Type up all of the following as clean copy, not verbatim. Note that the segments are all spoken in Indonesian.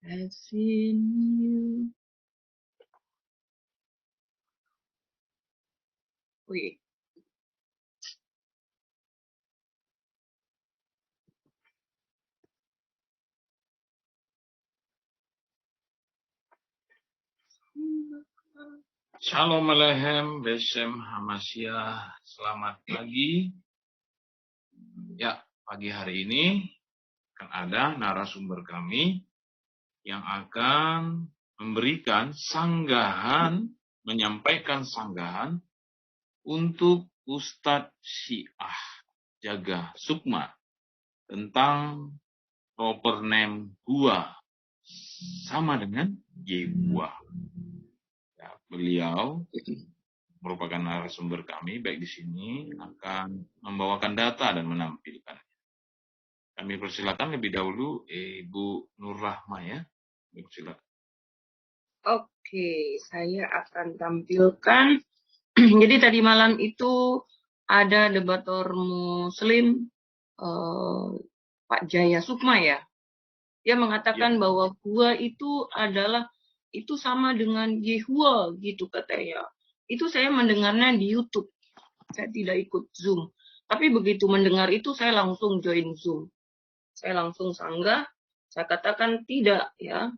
I've seen you. Wih. Shalom Aleichem, Beshem Hamashiach, selamat pagi. Ya, pagi hari ini akan ada narasumber kami yang akan memberikan sanggahan, menyampaikan sanggahan untuk Ustadz Syiah Jaga Sukma tentang proper name Hua sama dengan Yehua. Ya, beliau merupakan narasumber kami, baik di sini akan membawakan data dan menampilkan. Kami persilakan lebih dahulu Ibu Nur Rahma ya. Silakan. Oke, saya akan tampilkan. Jadi tadi malam itu ada debator Muslim Pak Jaya Sukma ya. Dia mengatakan bahwa Hua itu adalah itu sama dengan Yehua gitu katanya. Itu saya mendengarnya di YouTube. Saya tidak ikut Zoom. Tapi begitu mendengar itu saya langsung join Zoom. Saya langsung sanggah. Saya katakan tidak ya.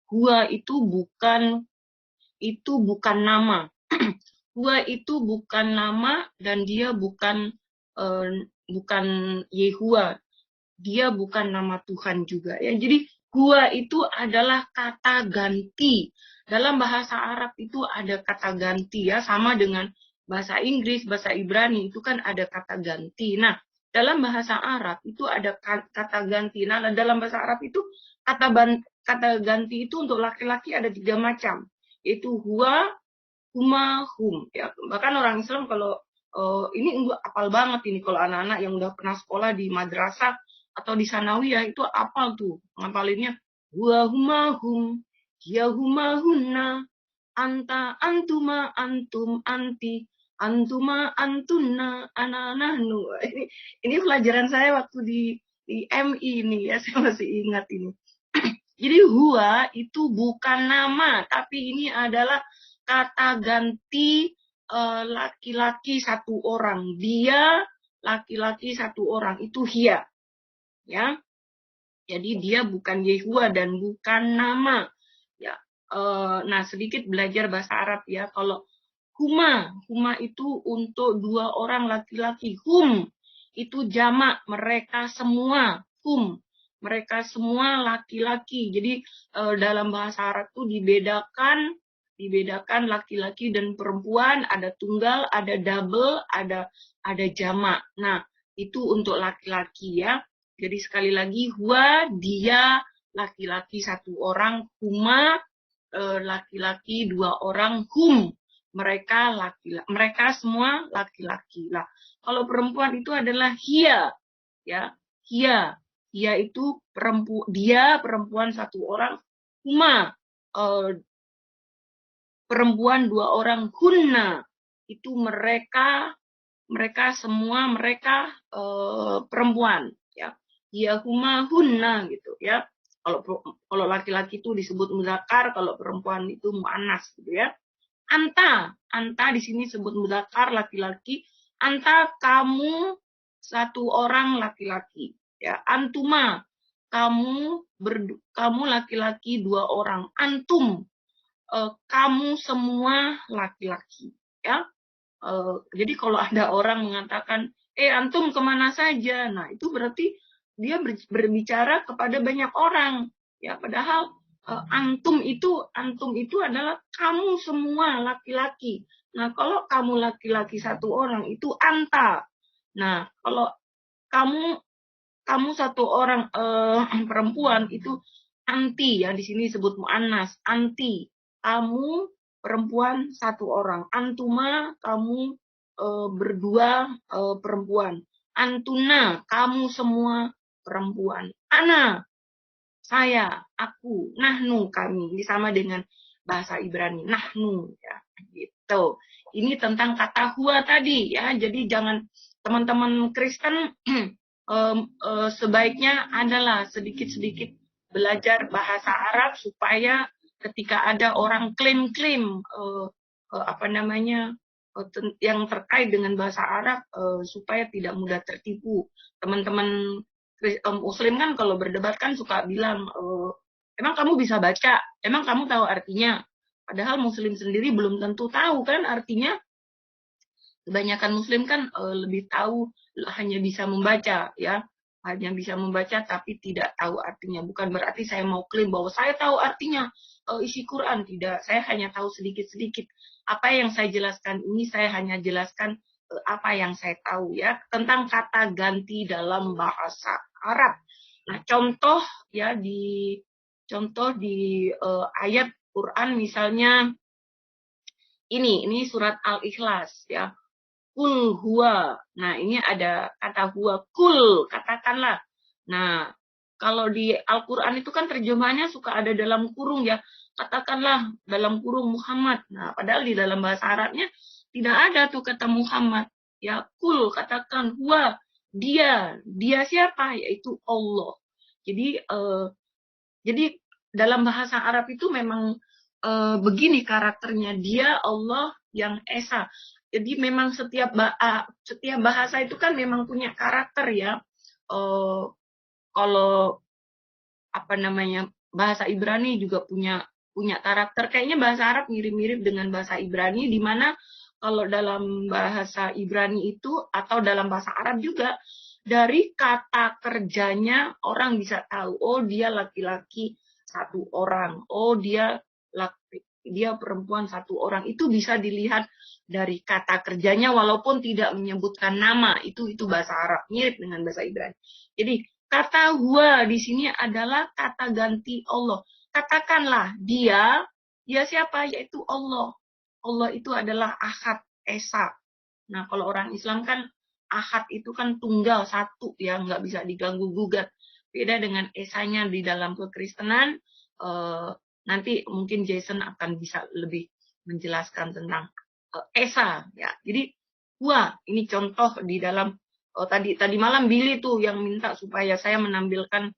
Hua itu bukan nama. Hua itu bukan nama dan dia bukan Yehua. Dia bukan nama Tuhan juga ya. Jadi Hua itu adalah kata ganti. Dalam bahasa Arab itu ada kata ganti ya, sama dengan bahasa Inggris, bahasa Ibrani itu kan ada kata ganti. Nah, dalam bahasa Arab itu ada kata ganti. Nah, dalam bahasa Arab itu kata ganti itu untuk laki-laki ada 3 macam, yaitu Hua, Huma, Hum. Ya, bahkan orang Islam kalau ini apal banget ini kalau anak-anak yang udah pernah sekolah di madrasah atau di sanawiyah itu apal tuh ngapalinnya Hua, Huma, Hum, Hiya, Huma, Hunna, Anta, Antuma, Antum, Anti, Antuma, Antunna, Ana, Nahnu. Ini pelajaran saya waktu di MI ini ya, saya masih ingat ini. Jadi Hua itu bukan nama, tapi ini adalah kata ganti laki-laki satu orang. Dia laki-laki satu orang, itu Hia. Ya. Jadi dia bukan Yehua dan bukan nama. Ya. Nah, sedikit belajar bahasa Arab ya. Kalau Huma itu untuk 2 orang laki-laki. Hum itu jamak, mereka semua. Hum, mereka semua laki-laki. Jadi dalam bahasa Arab itu dibedakan laki-laki dan perempuan, ada tunggal, ada double, ada jamak. Nah, itu untuk laki-laki ya. Jadi sekali lagi Hua dia laki-laki 1 orang, Huma laki-laki 2 orang, Hum mereka laki-laki, mereka semua laki-laki. Lah, kalau perempuan itu adalah Hia, ya, Hia itu perempuan 1 orang, Huma perempuan 2 orang, Hunna itu mereka semua perempuan, ya, Hia, Huma, Hunna gitu ya. Kalau laki-laki itu disebut mudzakkar, kalau perempuan itu muannas gitu ya. Anta di sini sebut mudzakkar laki-laki. Anta kamu 1 orang laki-laki. Ya, antuma kamu laki-laki 2 orang. Antum kamu semua laki-laki. Ya, jadi kalau ada orang mengatakan, antum kemana saja? Nah, itu berarti dia berbicara kepada banyak orang. Ya, padahal antum itu adalah kamu semua laki-laki. Nah, kalau kamu laki-laki 1 orang itu anta. Nah, kalau kamu 1 orang perempuan itu anti ya, di sini disebut muannas, anti. Kamu perempuan 1 orang. Antuma kamu berdua perempuan. Antuna kamu semua perempuan. Ana saya, aku, nahnu kami. Ini sama dengan bahasa Ibrani, nahnu ya, gitu. Ini tentang kata hua tadi ya. Jadi jangan teman-teman Kristen sebaiknya adalah sedikit-sedikit belajar bahasa Arab supaya ketika ada orang klaim-klaim yang terkait dengan bahasa Arab supaya tidak mudah tertipu. Teman-teman Muslim kan kalau berdebat kan suka bilang, emang kamu bisa baca? Emang kamu tahu artinya? Padahal Muslim sendiri belum tentu tahu kan artinya. Kebanyakan Muslim kan lebih tahu hanya bisa membaca, ya, hanya bisa membaca tapi tidak tahu artinya. Bukan berarti saya mau klaim bahwa saya tahu artinya isi Quran, tidak. Saya hanya tahu sedikit-sedikit. Apa yang saya jelaskan ini saya hanya jelaskan apa yang saya tahu, ya, tentang kata ganti dalam bahasa Arab. Nah, contoh di ayat Quran misalnya ini surat Al-Ikhlas, ya. Kul huwa. Nah, ini ada kata huwa. Kul, katakanlah. Nah, kalau di Al-Quran itu kan terjemahannya suka ada dalam kurung, ya. Katakanlah dalam kurung Muhammad. Nah, padahal di dalam bahasa Arabnya tidak ada tuh kata Muhammad. Ya, kul, katakan huwa. Dia siapa? Yaitu Allah. Jadi dalam bahasa Arab itu memang begini karakternya. Dia Allah yang Esa. Jadi memang setiap bahasa itu kan memang punya karakter, ya. Kalau bahasa Ibrani juga punya karakter. Kayaknya bahasa Arab mirip-mirip dengan bahasa Ibrani, di mana kalau dalam bahasa Ibrani itu atau dalam bahasa Arab juga dari kata kerjanya orang bisa tahu, oh dia laki-laki satu orang, oh dia perempuan satu orang. Itu bisa dilihat dari kata kerjanya walaupun tidak menyebutkan nama. Itu bahasa Arab, mirip dengan bahasa Ibrani. Jadi kata huwa di sini adalah kata ganti Allah. Katakanlah dia siapa? Yaitu Allah. Allah itu adalah Ahad, Esa. Nah, kalau orang Islam kan Ahad itu kan tunggal, satu, ya, nggak bisa diganggu-gugat. Beda dengan Esanya di dalam kekristenan. Nanti mungkin Jason akan bisa lebih menjelaskan tentang Esa, ya. Jadi huwa ini contoh di dalam tadi malam Billy tuh yang minta supaya saya menampilkan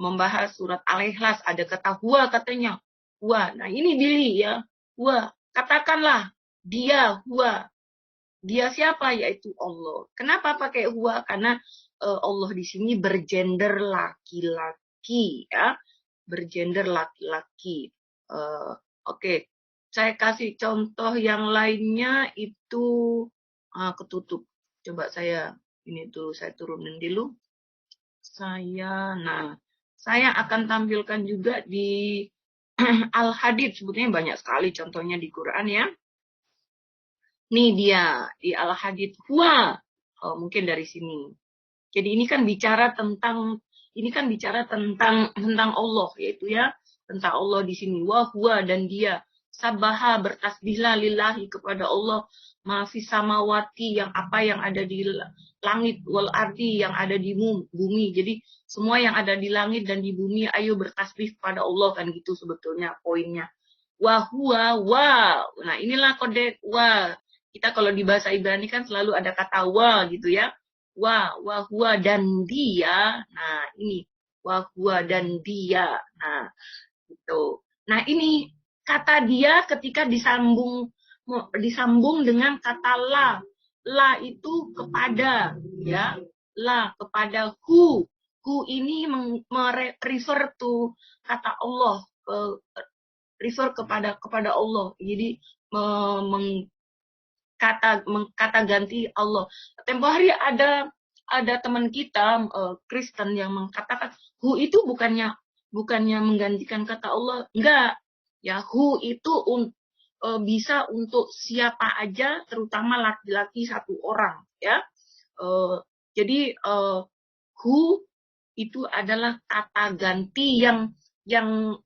membahas surat Al-Ikhlas, ada kata huwa katanya. Huwa. Nah, ini Billy, ya. Huwa. Katakanlah dia huwa. Dia siapa? Yaitu Allah. Kenapa pakai huwa? Karena Allah di sini bergender laki-laki, ya. Bergender laki-laki. Oke. Saya kasih contoh yang lainnya itu ketutup. Coba saya turunin dulu. Saya akan tampilkan juga di Al-Hadid. Sebetulnya banyak sekali contohnya di Quran, ya. Nih dia di Al-Hadid huwa. Mungkin dari sini. Jadi ini kan bicara tentang Allah, yaitu, ya, tentang Allah di sini. Wa huwa, dan dia. Sabaha, bertasbihlah lillahi kepada Allah. Mafis samawati, yang ada di langit, wal ardi, yang ada di bumi. Jadi semua yang ada di langit dan di bumi, ayo bertasbih kepada Allah, kan gitu sebetulnya poinnya. Wa huwa, wa. Nah, inilah kode wa. Kita kalau di bahasa Ibrani kan selalu ada kata wa gitu, ya. Wa huwa, dan dia. Nah, ini wa huwa, dan dia. Nah, gitu. Nah, ini kata dia ketika disambung dengan kata la. La itu kepada, ya. La kepada who. Who ini refer to kata Allah, refer kepada Allah. Jadi kata ganti Allah. Tempo hari ada teman kita Kristen yang mengatakan who itu bukannya menggantikan kata Allah. Enggak. Ya, who itu bisa untuk siapa aja, terutama laki-laki satu orang, ya. Jadi who itu adalah kata ganti yang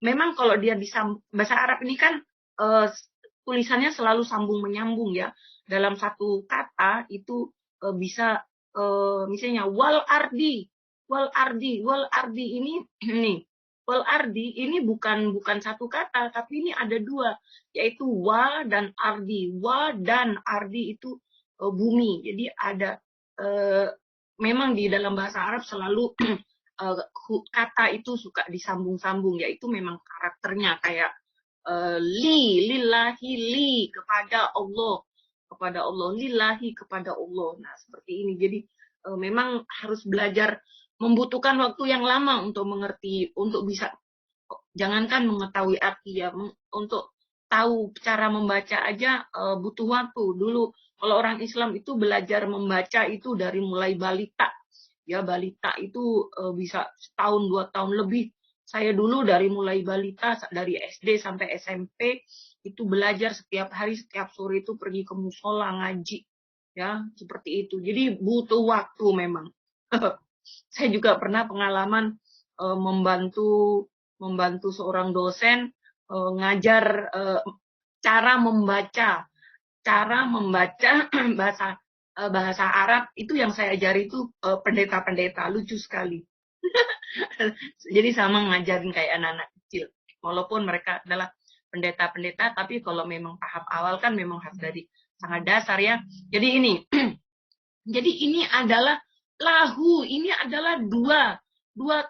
memang kalau dia di bahasa Arab ini kan tulisannya selalu sambung menyambung, ya. Dalam satu kata itu bisa misalnya wal ardi ini nih. Wal ardi ini bukan satu kata, tapi ini ada dua, yaitu wa dan ardi. Wa dan ardi itu bumi. Jadi ada memang di dalam bahasa Arab selalu kata itu suka disambung-sambung, yaitu memang karakternya kayak lillahi, kepada Allah, lillahi, kepada Allah. Nah, seperti ini. Jadi memang harus belajar, membutuhkan waktu yang lama untuk mengerti, untuk bisa, jangankan mengetahui arti ya, untuk tahu cara membaca aja butuh waktu. Dulu kalau orang Islam itu belajar membaca itu dari mulai balita. Ya, balita itu bisa setahun 2 tahun lebih. Saya dulu dari mulai balita, dari SD sampai SMP itu belajar setiap hari, setiap sore itu pergi ke musola ngaji. Ya, seperti itu. Jadi butuh waktu memang. Saya juga pernah pengalaman membantu seorang dosen ngajar cara membaca bahasa Arab. Itu yang saya ajari itu pendeta-pendeta, lucu sekali. Jadi sama ngajarin kayak anak-anak kecil, walaupun mereka adalah pendeta-pendeta, tapi kalau memang tahap awal kan memang harus dari sangat dasar ya. Jadi ini adalah lahu, ini adalah dua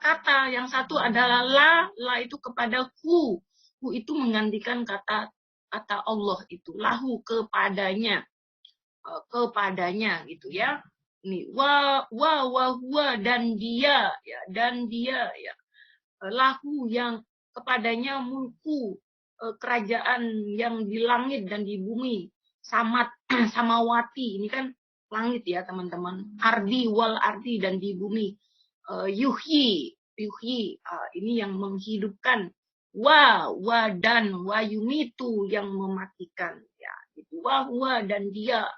kata. Yang satu adalah la itu kepada hu itu menggantikan kata Allah itu, lahu, kepadanya gitu ya. Ini wa huwa, dan dia ya, lahu yang kepadanya mulku, kerajaan yang di langit dan di bumi, samawati, ini kan langit ya teman-teman, ardi wal ardi, dan di bumi, yuhyi, ini yang menghidupkan, wa dan wa yumitu, yang mematikan ya, gitu. Wa huwa, dan dia.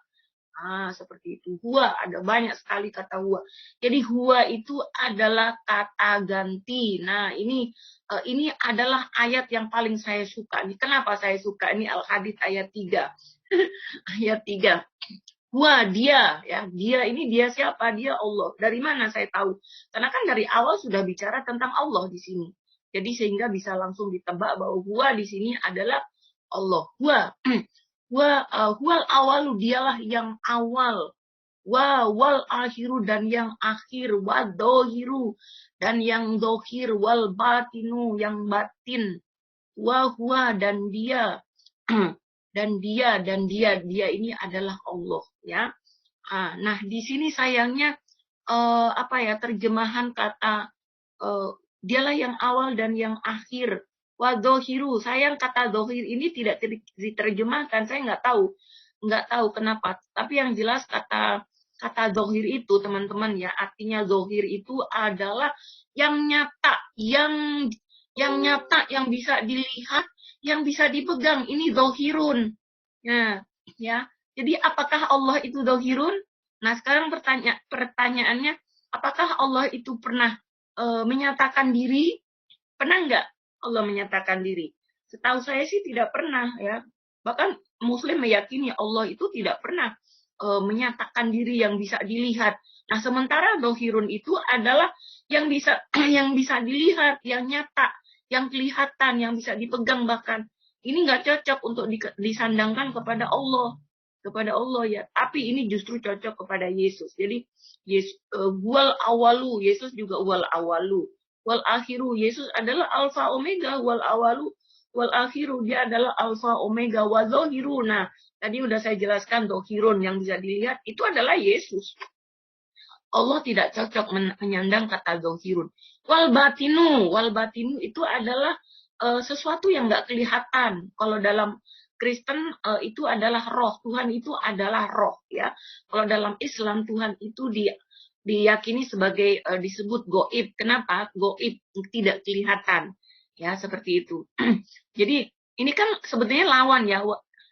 Seperti itu. Huwa, ada banyak sekali kata huwa. Jadi huwa itu adalah kata ganti. Nah, ini adalah ayat yang paling saya suka. Kenapa saya suka? Ini Al-Hadid ayat 3. Ayat 3. Huwa, dia, ya. Dia ini, dia siapa? Dia Allah. Dari mana saya tahu? Karena kan dari awal sudah bicara tentang Allah di sini. Jadi sehingga bisa langsung ditebak bahwa huwa di sini adalah Allah. Huwal awalu, dialah yang awal. Wal akhiru, dan yang akhir. Wa dohiru, dan yang dohir. Wal batinu, yang batin. Huwa, dan dia. Dan dia ini adalah Allah ya. Nah, di sini sayangnya terjemahan kata dialah yang awal dan yang akhir. Wadohiru, sayang kata dohir ini tidak diterjemahkan. Saya nggak tahu kenapa. Tapi yang jelas kata dohir itu, teman-teman ya, artinya dohir itu adalah yang nyata, yang nyata, yang bisa dilihat, yang bisa dipegang. Ini dohirun. Ya. Jadi apakah Allah itu dohirun? Nah, sekarang pertanyaannya, apakah Allah itu pernah menyatakan diri? Pernah nggak Allah menyatakan diri? Setahu saya sih tidak pernah ya. Bahkan Muslim meyakini Allah itu tidak pernah menyatakan diri yang bisa dilihat. Nah, sementara dohirun itu adalah yang bisa dilihat, yang nyata, yang kelihatan, yang bisa dipegang bahkan. Ini nggak cocok untuk disandangkan kepada Allah ya. Tapi ini justru cocok kepada Yesus. Jadi wal awalu, Yesus juga wal awalu. Wal akhiru, Yesus adalah alfa omega. Wal awalu wal akhiru, dia adalah alfa omega. Wa zohiru, nah tadi udah saya jelaskan, dohirun yang bisa dilihat itu adalah Yesus. Allah tidak cocok menyandang kata zohirun. Wal batinu itu adalah sesuatu yang nggak kelihatan. Kalau dalam Kristen itu adalah roh. Tuhan itu adalah roh ya. Kalau dalam Islam Tuhan itu diyakini sebagai disebut goib. Kenapa? Goib, tidak kelihatan. Ya, seperti itu. Jadi ini kan sebetulnya lawan ya.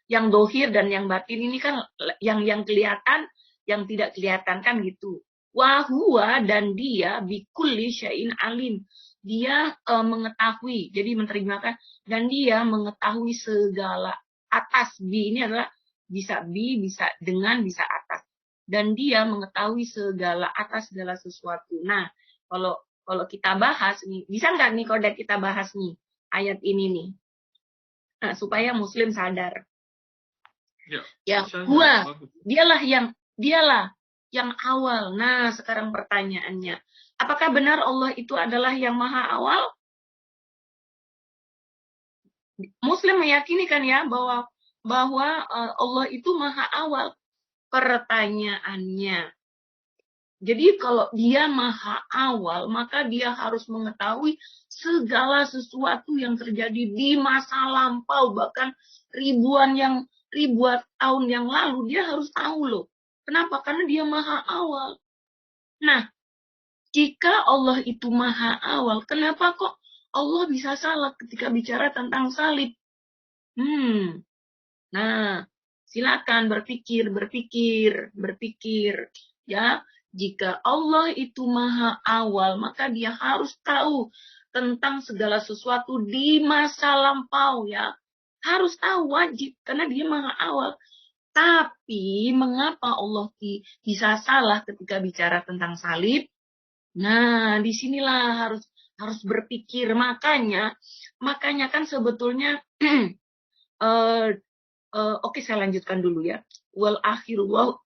Yang dohir dan yang batin ini kan yang kelihatan, yang tidak kelihatan kan gitu. Wahuwa, dan dia bikulli syai'in alim. Dia mengetahui, jadi menerjemahkan, dan dia mengetahui segala. Atas, bi ini adalah bisa bi, bisa dengan, bisa atas. Dan dia mengetahui segala, atas segala sesuatu. Nah, kalau kita bahas nih, bisa nggak nih kalau kita bahas nih ayat ini nih, nah, supaya Muslim sadar. Ya, huwa, dialah yang awal. Nah, sekarang pertanyaannya, Apakah benar Allah itu adalah yang maha awal? Muslim meyakini kan ya bahwa Allah itu maha awal. Pertanyaannya, jadi kalau dia maha awal, maka dia harus mengetahui segala sesuatu yang terjadi di masa lampau, bahkan ribuan tahun yang lalu, dia harus tahu loh. Kenapa? Karena dia maha awal. Nah, jika Allah itu maha awal, kenapa kok Allah bisa salah ketika bicara tentang salib? Nah, silakan berpikir ya. Jika Allah itu maha awal, maka dia harus tahu tentang segala sesuatu di masa lampau ya. Harus tahu, wajib, karena dia maha awal. Tapi mengapa Allah bisa salah ketika bicara tentang salib? Nah, disinilah harus berpikir. Makanya kan sebetulnya oke, saya lanjutkan dulu ya. Wal akhiru wal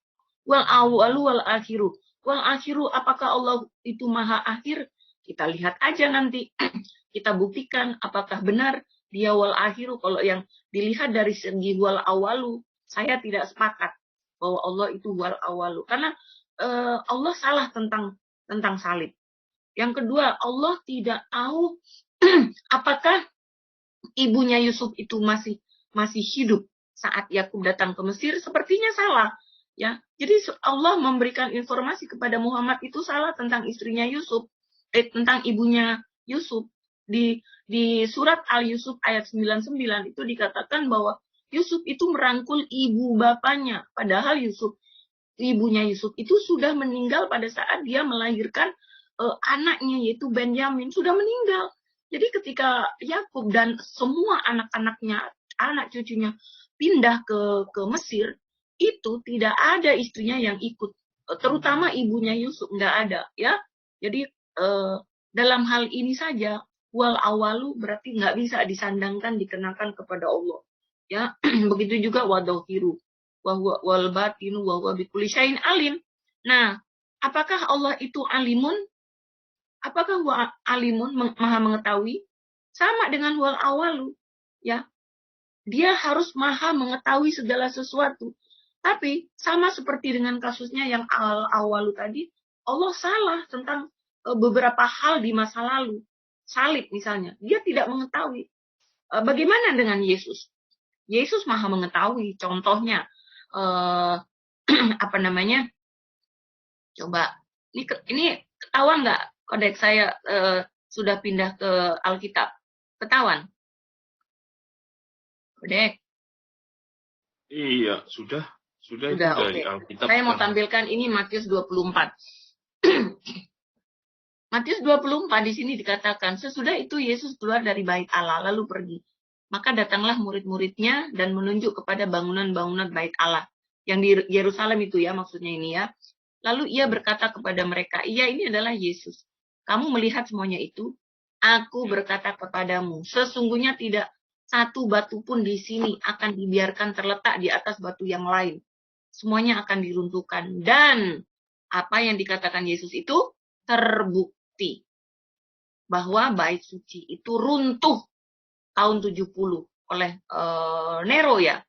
awalu wal akhiru. Wal akhiru, apakah Allah itu maha akhir? Kita lihat aja nanti. Kita buktikan apakah benar dia wal akhiru. Kalau yang dilihat dari segi wal awalu, saya tidak sepakat bahwa Allah itu wal awalu. Karena Allah salah tentang salib. Yang kedua, Allah tidak tahu apakah ibunya Yusuf itu masih hidup saat Yakub datang ke Mesir. Sepertinya salah ya. Jadi Allah memberikan informasi kepada Muhammad itu salah tentang istrinya Yusuf, tentang ibunya Yusuf. Di surat Al-Yusuf ayat 99 itu dikatakan bahwa Yusuf itu merangkul ibu bapaknya, padahal ibunya Yusuf itu sudah meninggal pada saat dia melahirkan anaknya, yaitu Benyamin, sudah meninggal. Jadi ketika Yakub dan semua anak-anaknya, anak cucunya pindah ke Mesir, itu tidak ada istrinya yang ikut, terutama ibunya Yusuf nggak ada ya. Jadi dalam hal ini saja wal awalu berarti nggak bisa disandangkan, dikenakan kepada Allah ya. Begitu juga wadohiru wal batinu wa huwa bikulli syai'in alim. Nah, apakah Allah itu alimun? Apakah huwa alimun, maha mengetahui? Sama dengan wal awalu ya. Dia harus maha mengetahui segala sesuatu. Tapi sama seperti dengan kasusnya yang awalu tadi, Allah salah tentang beberapa hal di masa lalu. Salib misalnya, dia tidak mengetahui. Bagaimana dengan Yesus? Yesus maha mengetahui. Contohnya apa namanya? Coba, ini ketahuan nggak? Kodek saya sudah pindah ke Alkitab. Ketahuan? Kodek? Iya, sudah itu dari okay. Alkitab. Saya mau tampilkan ini Matius 24. Matius 24 di sini dikatakan, sesudah itu Yesus keluar dari bait Allah lalu pergi. Maka datanglah murid-muridnya dan menunjuk kepada bangunan-bangunan bait Allah yang di Yerusalem itu ya, maksudnya ini ya. Lalu ia berkata kepada mereka, iya, ini adalah Yesus. Kamu melihat semuanya itu? Aku berkata kepadamu, sesungguhnya tidak satu batu pun di sini akan dibiarkan terletak di atas batu yang lain. Semuanya akan diruntuhkan. Dan apa yang dikatakan Yesus itu terbukti. Bahwa bait suci itu runtuh tahun 70 oleh Nero ya.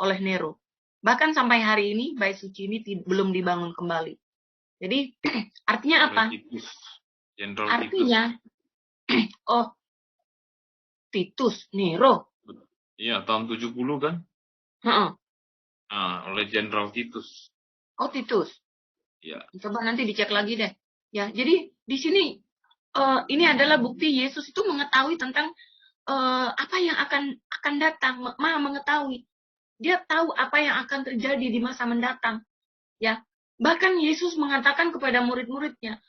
Oleh Nero. Bahkan sampai hari ini bait suci ini belum dibangun kembali. Jadi artinya apa? Artinya Titus, Nero. Iya, tahun 70 kan? Oleh Jenderal Titus. Oh, Titus. Ya. Coba nanti dicek lagi deh. Ya, jadi di sini ini adalah bukti Yesus itu mengetahui tentang apa yang akan datang, maha mengetahui. Dia tahu apa yang akan terjadi di masa mendatang. Ya, bahkan Yesus mengatakan kepada murid-muridnya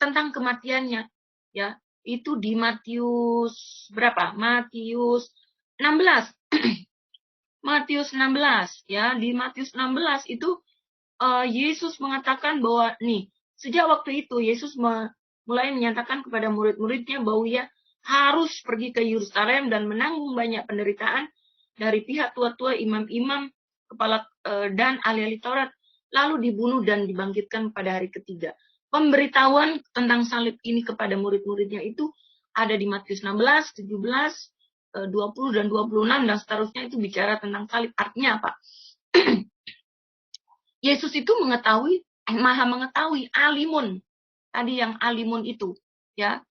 tentang kematiannya. Ya, itu di Matius berapa? Matius 16. Matius 16 ya, di Matius 16 itu Yesus mengatakan bahwa nih, sejak waktu itu Yesus mulai menyatakan kepada murid-muridnya bahwa ia harus pergi ke Yerusalem dan menanggung banyak penderitaan dari pihak tua-tua, imam-imam, kepala dan ahli-ahli Taurat, lalu dibunuh dan dibangkitkan pada hari ketiga. pemberitahuan tentang salib ini kepada murid-muridnya itu ada di Matius 16, 17, 20 dan 26 dan seterusnya, itu bicara tentang salib. Artinya apa? Yesus itu mengetahui, maha mengetahui, alimun. Tadi yang alimun itu, ya.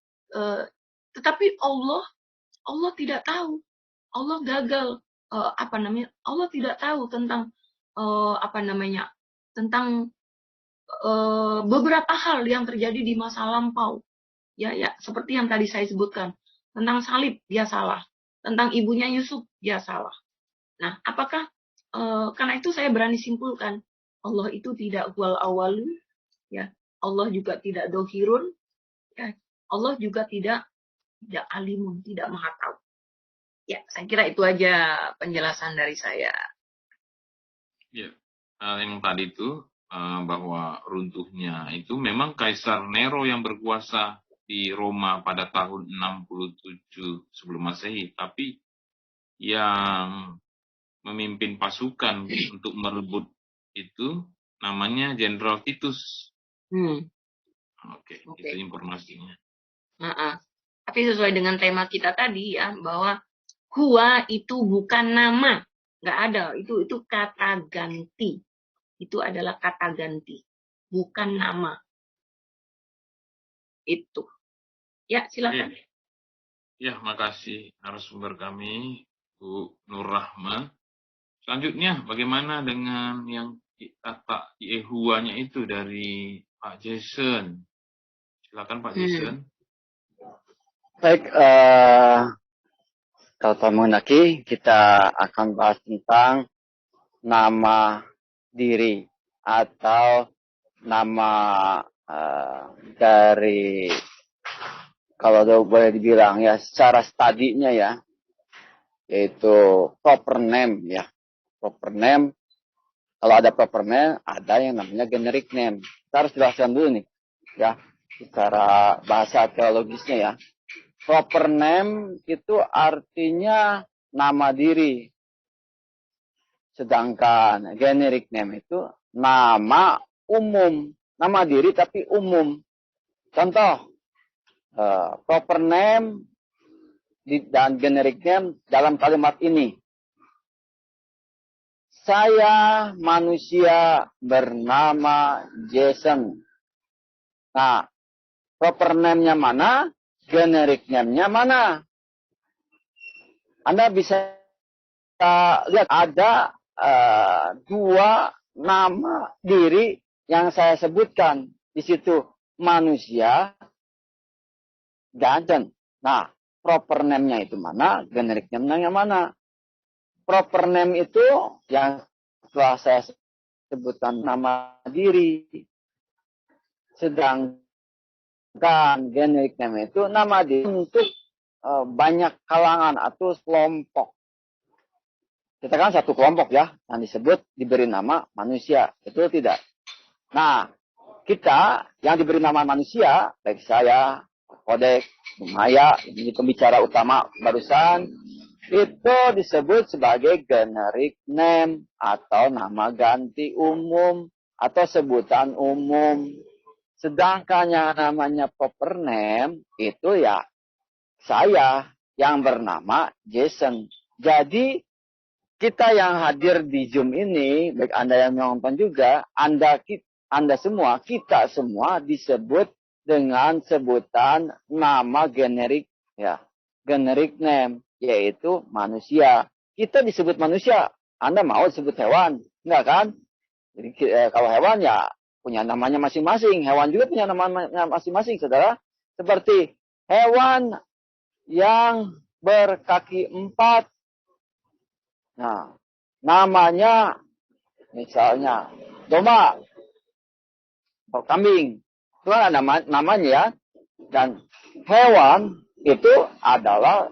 Tetapi Allah tidak tahu. Allah gagal, Allah tidak tahu tentang tentang beberapa hal yang terjadi di masa lampau. Ya, seperti yang tadi saya sebutkan. Tentang salib, dia salah. Tentang ibunya Yusuf, dia salah. Nah, apakah karena itu saya berani simpulkan, Allah itu tidak huwal awalu, ya. Allah juga tidak dohirun, ya. Allah juga tidak alimun, tidak maha tahu. Ya, saya kira itu aja penjelasan dari saya. Ya, yang tadi itu bahwa runtuhnya itu memang Kaisar Nero yang berkuasa di Roma pada tahun 67 sebelum Masehi, tapi yang memimpin pasukan untuk merebut itu namanya Jenderal Titus. Oke, itu informasinya. Tapi sesuai dengan tema kita tadi ya, bahwa huwa itu bukan nama, nggak ada, itu kata ganti. Itu adalah kata ganti, bukan nama. Itu. Ya, silakan. Ya, makasih narasumber kami, Bu Nur Rahma. Selanjutnya, bagaimana dengan yang kata Yehuwanya itu dari Pak Jason? Silakan Pak Jason. Baik, kalau Pak menghendaki, kita akan bahas tentang nama diri atau nama dari, kalau boleh dibilang ya, secara studinya ya, yaitu proper name ya. Proper name, kalau ada proper name, ada yang namanya generic name. Kita harus jelaskan dulu nih, ya, secara bahasa teologisnya ya. Proper name itu artinya nama diri. Sedangkan generic name itu nama umum. Nama diri tapi umum. Contoh, proper name dan generic name dalam kalimat ini. Saya manusia bernama Jason. Nah, proper name-nya mana? Generic name-nya mana? Anda bisa lihat ada dua nama diri yang saya sebutkan di situ, manusia dan Jason. Nah, proper name-nya itu mana? Generic name-nya mana? Proper name itu yang setelah saya sebutkan nama diri. Sedangkan generic name itu nama diri untuk banyak kalangan atau kelompok. Kita kan satu kelompok ya, yang disebut diberi nama manusia. Betul tidak? Nah, kita yang diberi nama manusia, baik saya, Kodek, Maya, ini pembicara utama barusan, itu disebut sebagai generic name atau nama ganti umum atau sebutan umum. Sedangkan yang namanya proper name itu ya saya yang bernama Jason. Jadi kita yang hadir di Zoom ini, baik Anda yang menonton juga, Anda semua, kita semua disebut dengan sebutan nama generik ya, generic name, yaitu manusia. Kita disebut manusia. Anda mau disebut hewan? Enggak kan? Jadi kalau hewan ya punya namanya masing-masing. Hewan juga punya namanya masing-masing, saudara. Seperti hewan yang berkaki 4. Nah, namanya misalnya domba atau kambing. Itu kan namanya ya. Dan hewan itu adalah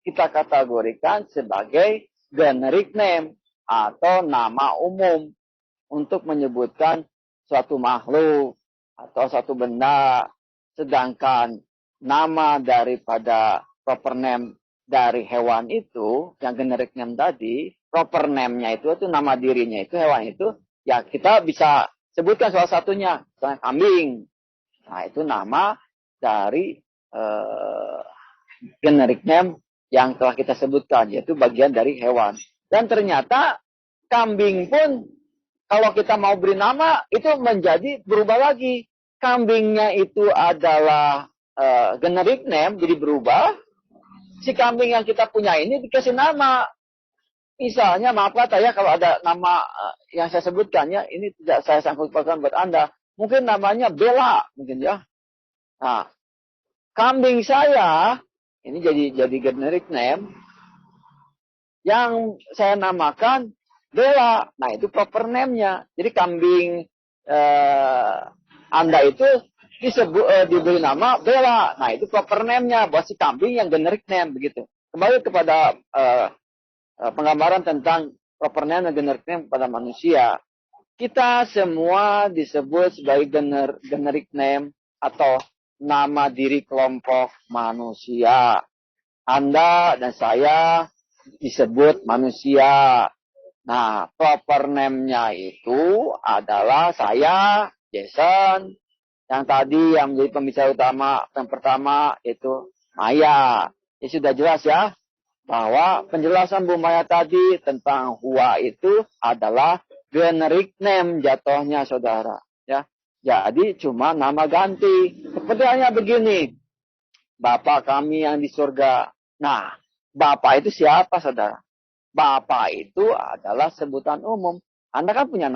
kita kategorikan sebagai generic name atau nama umum untuk menyebutkan suatu makhluk atau suatu benda. Sedangkan nama daripada proper name dari hewan itu, yang generic name tadi, proper name-nya itu nama dirinya itu, hewan itu, ya kita bisa sebutkan salah satunya, misalnya kambing. Nah, itu nama dari generic name yang telah kita sebutkan, yaitu bagian dari hewan. Dan ternyata kambing pun kalau kita mau beri nama itu menjadi berubah lagi. Kambingnya itu adalah generic name, jadi berubah. Si kambing yang kita punya ini dikasih nama. Misalnya, maaf kata ya kalau ada nama yang saya sebutkan ya, ini tidak saya sangkut pautkan buat Anda. Mungkin namanya Bella, mungkin ya. Nah, kambing saya ini jadi generic name yang saya namakan Bella. Nah, itu proper name-nya. Jadi kambing Anda itu diberi nama Bella. Nah, itu proper name-nya buat si kambing yang generic name begitu. Kembali kepada penggambaran tentang proper name dan generic name pada manusia. Kita semua disebut sebagai generic name atau nama diri kelompok manusia. Anda dan saya disebut manusia. Nah, proper name-nya itu adalah saya, Jason. Yang tadi yang menjadi pembicara utama, yang pertama itu Maya. Ya sudah jelas ya, bahwa penjelasan Bu Maya tadi tentang Hua itu adalah generic name jatuhnya, saudara. Ya, jadi cuma nama ganti. Seperti hanya begini, Bapak kami yang di surga. Nah, Bapak itu siapa, saudara? Bapak itu adalah sebutan umum. Anda kan punya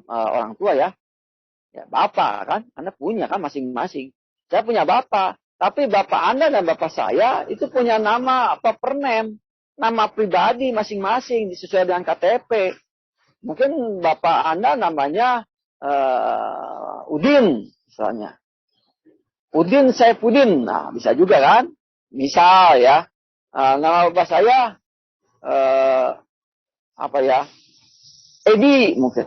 orang tua ya. Ya, Bapak kan, Anda punya kan masing-masing. Saya punya Bapak. Tapi Bapak Anda dan Bapak saya itu punya nama proper name. Nama pribadi masing-masing sesuai dengan KTP. Mungkin Bapak Anda namanya Udin misalnya. Udin Saipudin. Nah, bisa juga kan? Misal ya. Nama Bapak saya Edi mungkin.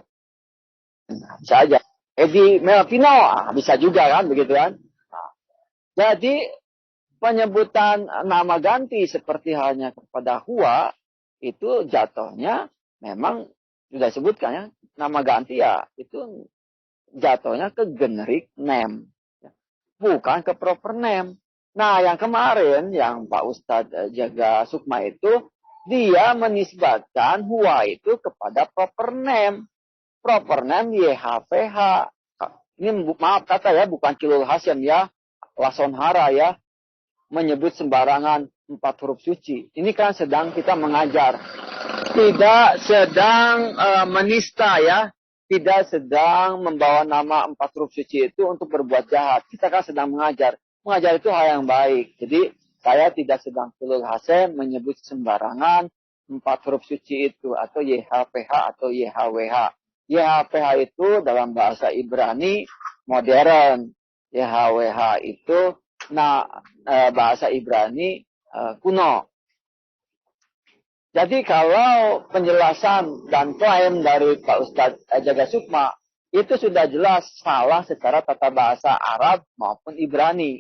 Nah, bisa aja. Edi Melvino. Nah, bisa juga kan begitu kan? Nah, jadi penyebutan nama ganti seperti halnya kepada Hua itu jatuhnya memang sudah sebutkan ya, nama ganti ya itu jatuhnya ke generic name, bukan ke proper name. Nah, yang kemarin yang Pak Ustadz Jaga Sukma itu dia menisbatkan Hua itu kepada proper name. Proper name YHVH. Ini maaf kata ya, bukan Kilul Hasyam ya, Lasonhara ya, menyebut sembarangan 4 huruf suci. Ini kan sedang kita mengajar. Tidak sedang menista ya. Tidak sedang membawa nama 4 huruf suci itu untuk berbuat jahat. Kita kan sedang mengajar. Mengajar itu hal yang baik. Jadi saya tidak sedang Kilul Hasyam menyebut sembarangan 4 huruf suci itu. Atau YHPH atau YHWH. YHPH itu dalam bahasa Ibrani modern. YHWH itu bahasa Ibrani kuno. Jadi kalau penjelasan dan klaim dari Pak Ustadz Jaga Sukma itu sudah jelas salah secara tata bahasa Arab maupun Ibrani.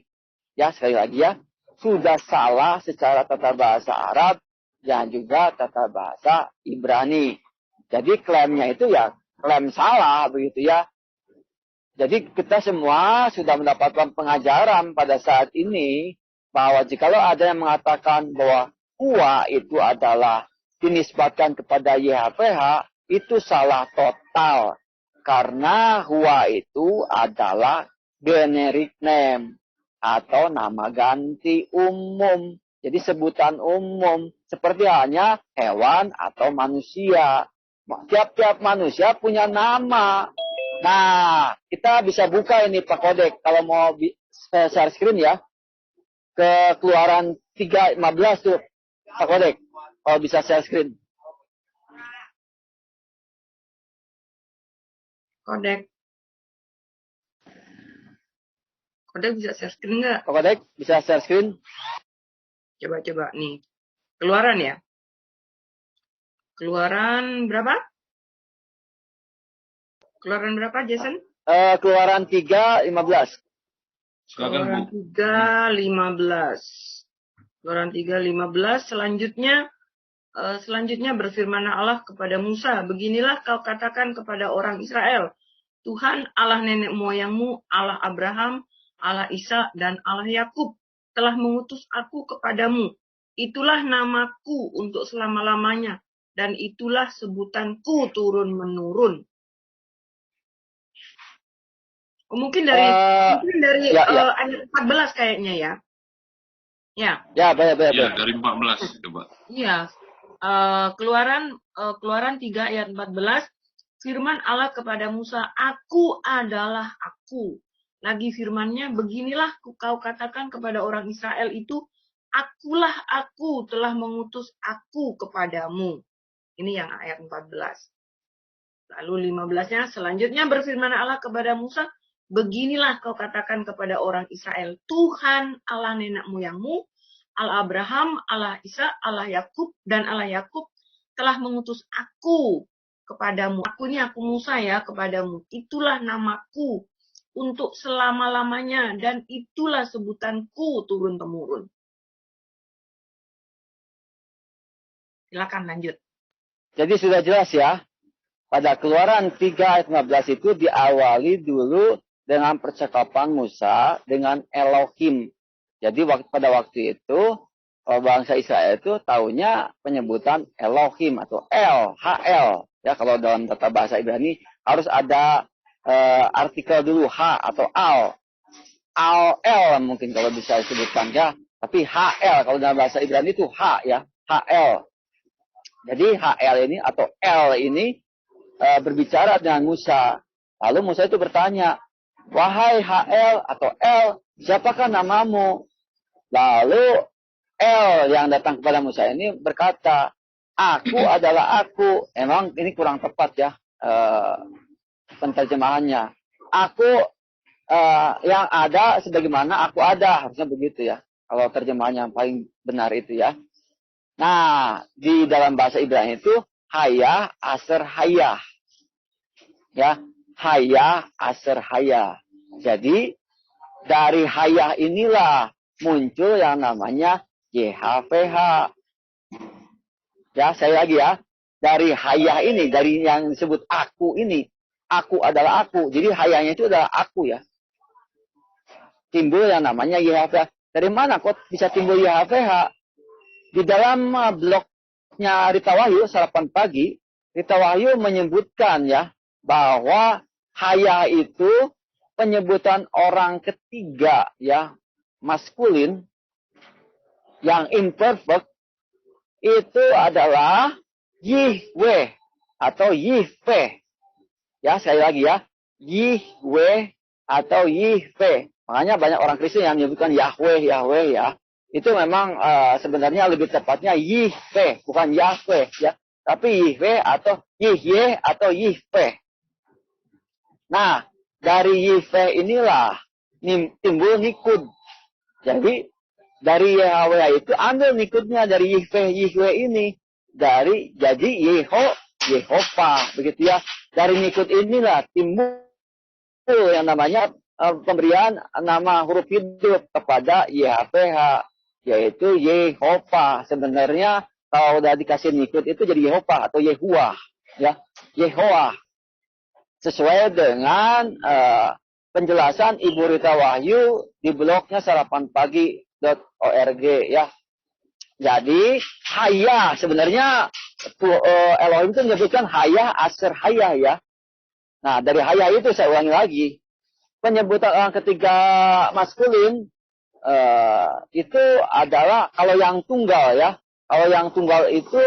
Ya, sekali lagi ya, sudah salah secara tata bahasa Arab dan juga tata bahasa Ibrani. Jadi klaimnya itu ya klaim salah begitu ya. Jadi kita semua sudah mendapatkan pengajaran pada saat ini bahwa jikalau ada yang mengatakan bahwa Hua itu adalah dinisbatkan kepada YHPH, itu salah total. Karena Hua itu adalah generic name atau nama ganti umum. Jadi sebutan umum seperti halnya hewan atau manusia. Tiap-tiap manusia punya nama. Nah, kita bisa buka ini Pak Kodek. Kalau mau share screen ya. Ke Keluaran 3:15 tuh Pak Kodek. Kalau bisa share screen. Kodek bisa share screen nggak? Pak Kodek bisa share screen? Coba nih. Keluaran ya? Keluaran berapa? Keluaran berapa, Jason? Keluaran 3:15. Keluaran 3:15. Keluaran 3:15. Selanjutnya berfirman Allah kepada Musa, beginilah kau katakan kepada orang Israel, Tuhan Allah nenek moyangmu, Allah Abraham, Allah Ishak, dan Allah Yakub telah mengutus aku kepadamu. Itulah namaku untuk selama-lamanya, dan itulah sebutanku turun-menurun. Mungkin dari ayat 14 kayaknya ya. Ya. Ya, baik. Dari 14 coba. Iya. Keluaran 3 ayat 14. Firman Allah kepada Musa, aku adalah aku. Lagi firmannya, beginilah kau katakan kepada orang Israel itu, akulah aku telah mengutus aku kepadamu. Ini yang ayat 14. Lalu 15-nya, selanjutnya berfirman Allah kepada Musa, beginilah kau katakan kepada orang Israel, Tuhan Allah nenek moyangmu, Allah Abraham, Allah Ishak, Allah Yakub, dan Allah Yakub telah mengutus aku kepadamu. Aku ini aku Musa ya kepadamu. Itulah namaku untuk selama-lamanya, dan itulah sebutanku turun-temurun. Silakan lanjut. Jadi sudah jelas ya. Pada Keluaran 3 ayat 15 itu diawali dulu dengan percakapan Musa dengan Elohim. Jadi pada waktu itu bangsa Israel itu taunya penyebutan Elohim atau El, HL. Ya, kalau dalam tata bahasa Ibrani harus ada artikel dulu H atau Al. Al mungkin kalau bisa disebutkan ya. Tapi HL kalau dalam bahasa Ibrani itu H ya, HL. Jadi HL ini atau L ini berbicara dengan Musa. Lalu Musa itu bertanya, wahai HL atau L, siapakah namamu? Lalu L yang datang kepada Musa ini berkata, aku adalah aku. Emang ini kurang tepat ya penterjemahannya. Aku yang ada sebagaimana aku ada. Harusnya begitu ya. Kalau terjemahan yang paling benar itu ya. Nah, di dalam bahasa Ibrani itu hayah, aser, hayah. Ya, hayah, aser, hayah. Jadi, dari hayah inilah muncul yang namanya YHVH. Ya, saya lagi ya. Dari hayah ini, dari yang disebut aku ini. Aku adalah aku. Jadi hayahnya itu adalah aku ya. Timbul yang namanya YHVH. Dari mana kok bisa timbul YHVH? Di dalam blognya Rita Wahyu, Sarapan Pagi, Rita Wahyu menyebutkan ya, bahwa hayah itu penyebutan orang ketiga ya, maskulin, yang imperfect, itu adalah Yihwe atau Yihve. Ya, sekali lagi ya. Yihwe atau Yihve. Makanya banyak orang Kristen yang menyebutkan Yahweh ya. Itu memang sebenarnya lebih tepatnya Yihve, bukan Yahweh ya. Tapi Yihwe atau Yihye atau Yihve. Nah, dari Yihve inilah timbul Nikud. Jadi dari Yahweh itu ambil Nikudnya dari Yihwe ini. Jadi Yehova begitu ya. Dari Nikud inilah timbul yang namanya pemberian nama huruf hidup kepada YHVH, yaitu Yehova. Sebenarnya kalau udah dikasih Nikud itu jadi Yehova atau Yehuwah ya, Yehoah. Sesuai dengan penjelasan Ibu Rita Wahyu di blognya sarapanpagi.org ya. Jadi hayah sebenarnya Elohim itu menyebutkan hayah, aser, hayah ya. Nah, dari hayah itu saya ulangi lagi. Penyebutan orang ketiga maskulin itu adalah kalau yang tunggal ya. Kalau yang tunggal itu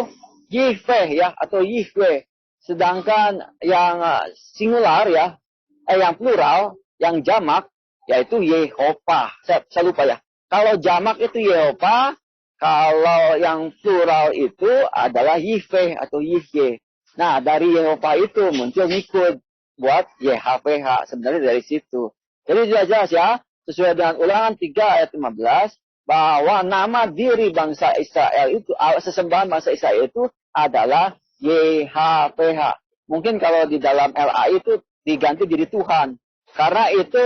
Yihve ya atau Yihwe. Sedangkan yang singular ya, yang plural, yang jamak yaitu Yehova. Saya lupa ya. Kalau jamak itu Yehova, kalau yang plural itu adalah Yihve atau Yihye. Nah, dari Yehova itu muncul Nikud buat YHVH. Sebenarnya dari situ. Jadi sudah jelas ya, sesuai dengan Ulangan 3 ayat 15, bahwa nama diri bangsa Israel itu, sesembahan bangsa Israel itu adalah YHVH. Mungkin kalau di dalam LA itu diganti jadi Tuhan. Karena itu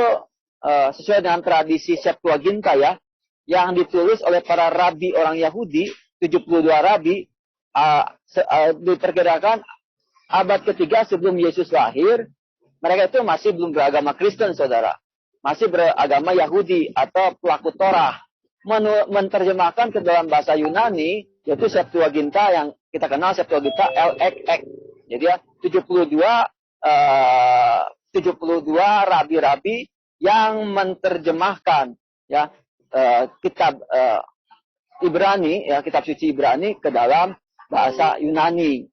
sesuai dengan tradisi Septuaginta ya, yang ditulis oleh para rabi orang Yahudi, 72 rabi, diperkirakan abad ketiga sebelum Yesus lahir, mereka itu masih belum beragama Kristen, saudara. Masih beragama Yahudi atau pelaku Torah. Menerjemahkan ke dalam bahasa Yunani, yaitu Septuaginta yang kita kenal Septuaginta LXX. Jadi ya, 72 rabi-rabi yang menerjemahkan ya kitab Ibrani, ya kitab suci Ibrani ke dalam bahasa Yunani.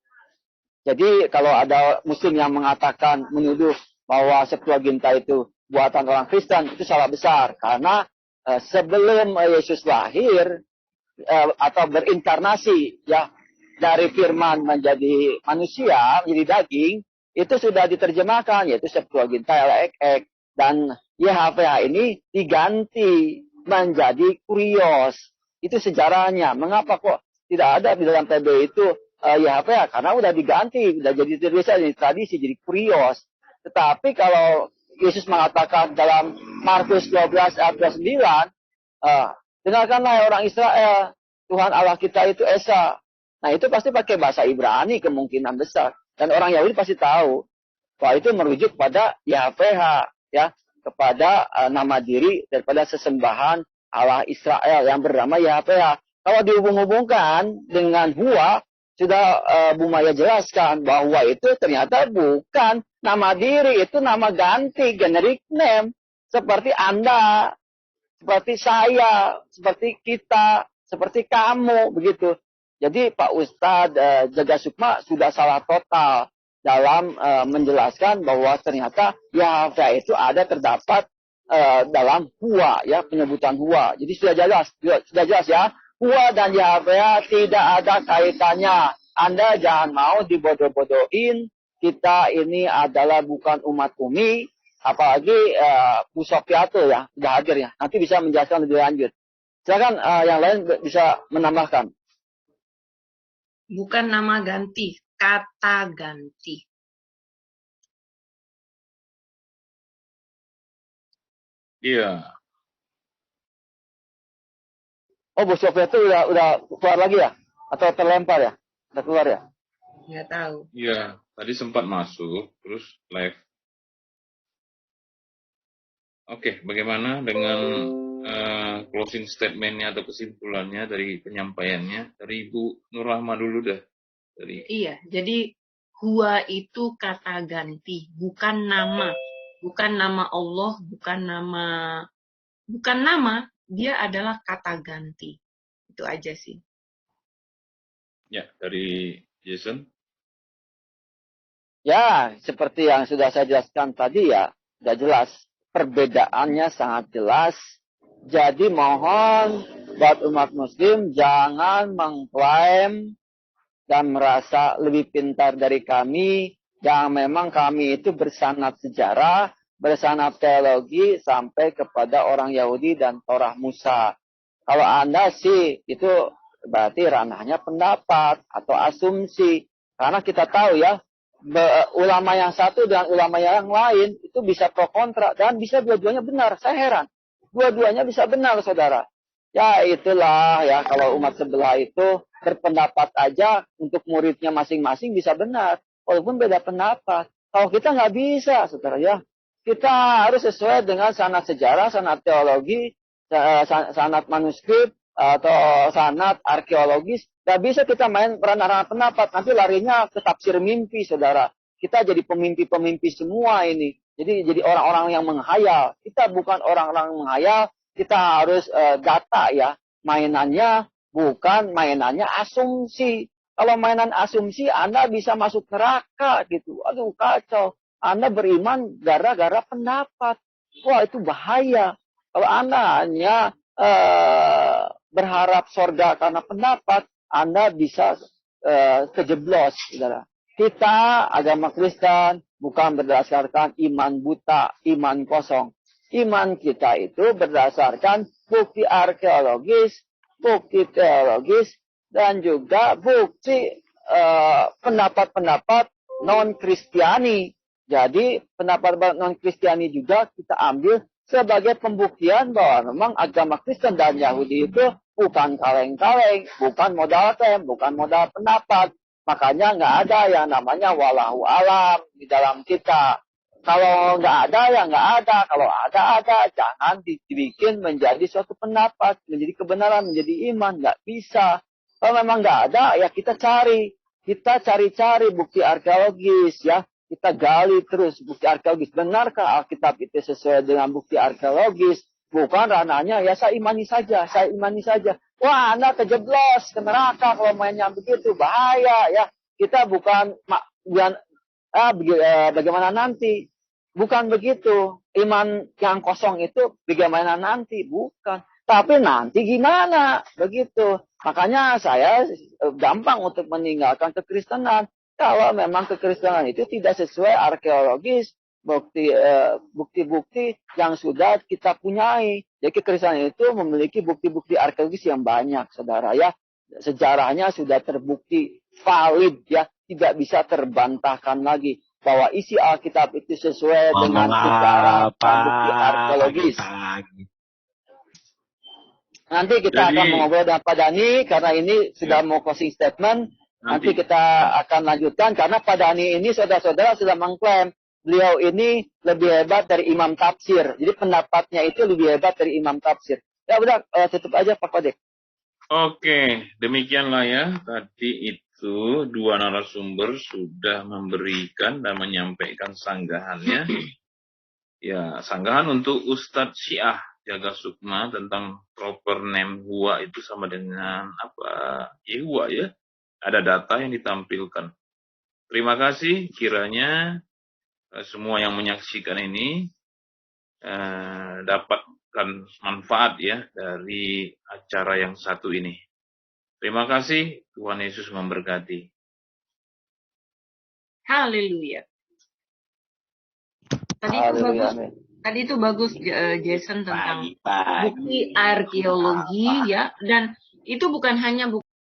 Jadi kalau ada Muslim yang mengatakan, menuduh bahwa Septuaginta itu buatan orang Kristen, itu salah besar. Karena sebelum Yesus lahir atau berinkarnasi, ya dari firman menjadi manusia, menjadi daging, itu sudah diterjemahkan, yaitu Septuaginta LXX. Dan YHWH ini diganti menjadi Kurios. Itu sejarahnya. Mengapa kok tidak ada di dalam PB itu YHWH? Karena udah diganti, udah jadi tradisi, jadi Kurios. Tetapi kalau Yesus mengatakan dalam Markus 12 ayat 9, dengarkanlah orang Israel, Tuhan Allah kita itu Esa. Nah itu pasti pakai bahasa Ibrani kemungkinan besar. Dan orang Yahudi pasti tahu bahwa itu merujuk pada YHWH, ya, kepada nama diri daripada sesembahan Allah Israel yang bernama YHWH. Kalau dihubung-hubungkan dengan Hua, sudah Bu Maya jelaskan bahwa itu ternyata bukan nama diri, itu nama ganti, generic name. Seperti Anda, seperti saya, seperti kita, seperti kamu, begitu. Jadi Pak Ustadz Jaga Sukma sudah salah total dalam menjelaskan bahwa ternyata YHWH itu ada terdapat dalam Hua, ya, penyebutan Hua. Jadi sudah jelas ya. Hua dan YHWH tidak ada kaitannya. Anda jangan mau dibodoh-bodohin. Kita ini adalah bukan umat Umi. Apalagi Bu Sofiato ya, sudah hadir ya. Nanti bisa menjelaskan lebih lanjut. Silakan yang lain bisa menambahkan. Bukan nama ganti, kata ganti. Iya. Oh, Bu Sofia itu udah keluar lagi ya? Atau terlempar ya? Udah keluar ya? Nggak tahu. Iya, tadi sempat masuk, terus live. Oke, bagaimana dengan closing statement-nya atau kesimpulannya dari penyampaiannya? Dari Ibu Nur Rahma dulu dah. Iya, jadi Hua itu kata ganti, bukan nama. Bukan nama Allah, bukan nama, dia adalah kata ganti. Itu aja sih. Ya, dari Jason. Ya, seperti yang sudah saya jelaskan tadi ya, sudah jelas. Perbedaannya sangat jelas. Jadi mohon buat umat Muslim jangan mengklaim dan merasa lebih pintar dari kami, yang memang kami itu bersanad sejarah, bersanad teologi sampai kepada orang Yahudi dan Torah Musa. Kalau Anda sih itu berarti ranahnya pendapat atau asumsi. Karena kita tahu ya, ulama yang satu dan ulama yang lain itu bisa pro kontra dan bisa dua-duanya benar. Saya heran. Dua-duanya bisa benar, saudara. Ya itulah ya, kalau umat sebelah itu berpendapat aja untuk muridnya masing-masing bisa benar. Walaupun beda pendapat. Kalau kita nggak bisa, saudara ya. Kita harus sesuai dengan sanad sejarah, sanad teologi, sanad manuskrip, atau sanad arkeologis. Nggak bisa kita main ranah-ranah pendapat. Nanti larinya ke tafsir mimpi, saudara. Kita jadi pemimpi-pemimpi semua ini. Jadi orang-orang yang menghayal. Kita bukan orang-orang menghayal. Kita harus data ya. Mainannya bukan mainannya asumsi. Kalau mainan asumsi, Anda bisa masuk neraka gitu. Aduh, kacau. Anda beriman gara-gara pendapat. Wah, itu bahaya. Kalau Anda hanya berharap sorga karena pendapat, Anda bisa kejeblos. Saudara. Kita, agama Kristen, bukan berdasarkan iman buta, iman kosong. Iman kita itu berdasarkan bukti arkeologis, bukti teologis, dan juga bukti pendapat-pendapat non-Kristiani. Jadi pendapat non-Kristiani juga kita ambil sebagai pembuktian bahwa memang agama Kristen dan Yahudi itu bukan kaleng-kaleng, bukan modal klaim, bukan modal pendapat. Makanya nggak ada yang namanya walahu alam di dalam kita. Kalau nggak ada ya nggak ada. Kalau ada. Jangan dibikin menjadi suatu pendapat, menjadi kebenaran, menjadi iman. Nggak bisa. Kalau memang nggak ada, ya kita cari. Kita cari-cari bukti arkeologis ya. Kita gali terus bukti arkeologis. Benarkah Alkitab itu sesuai dengan bukti arkeologis? Bukan ranahnya, ya saya imani saja. Wah, Anda kejeblos ke neraka kalau mainnya begitu. Bahaya ya. Kita bukan bagaimana nanti. Bukan begitu. Iman yang kosong itu bagaimana nanti. Bukan. Tapi nanti gimana? Begitu. Makanya saya gampang untuk meninggalkan kekristenan. Kalau memang kekristenan itu tidak sesuai arkeologis, bukti-bukti yang sudah kita punyai. Jadi kekristenan itu memiliki bukti-bukti arkeologis yang banyak, saudara ya. Sejarahnya sudah terbukti valid ya, tidak bisa terbantahkan lagi bahwa isi Alkitab itu sesuai dengan sejarah dan bukti arkeologis. Nanti kita akan mengobrol dengan Pak Dhani karena ini sudah mau closing statement. Nanti kita akan lanjutkan karena Pak Dhani ini saudara-saudara sudah mengklaim beliau ini lebih hebat dari imam tafsir. Jadi pendapatnya itu lebih hebat dari imam tafsir. Ya udah tutup aja Pak Kodik. Oke, demikianlah ya. Tadi itu dua narasumber sudah memberikan dan menyampaikan sanggahannya. Ya, sanggahan untuk Ustadz Syiah Jaga Sukma tentang proper name Hua itu sama dengan apa? Yehua ya. Ada data yang ditampilkan. Terima kasih kiranya semua yang menyaksikan ini dapatkan manfaat ya dari acara yang satu ini. Terima kasih, Tuhan Yesus memberkati. Haleluya. Tadi itu bagus Jason tentang bukti arkeologi ya, dan itu bukan hanya bukti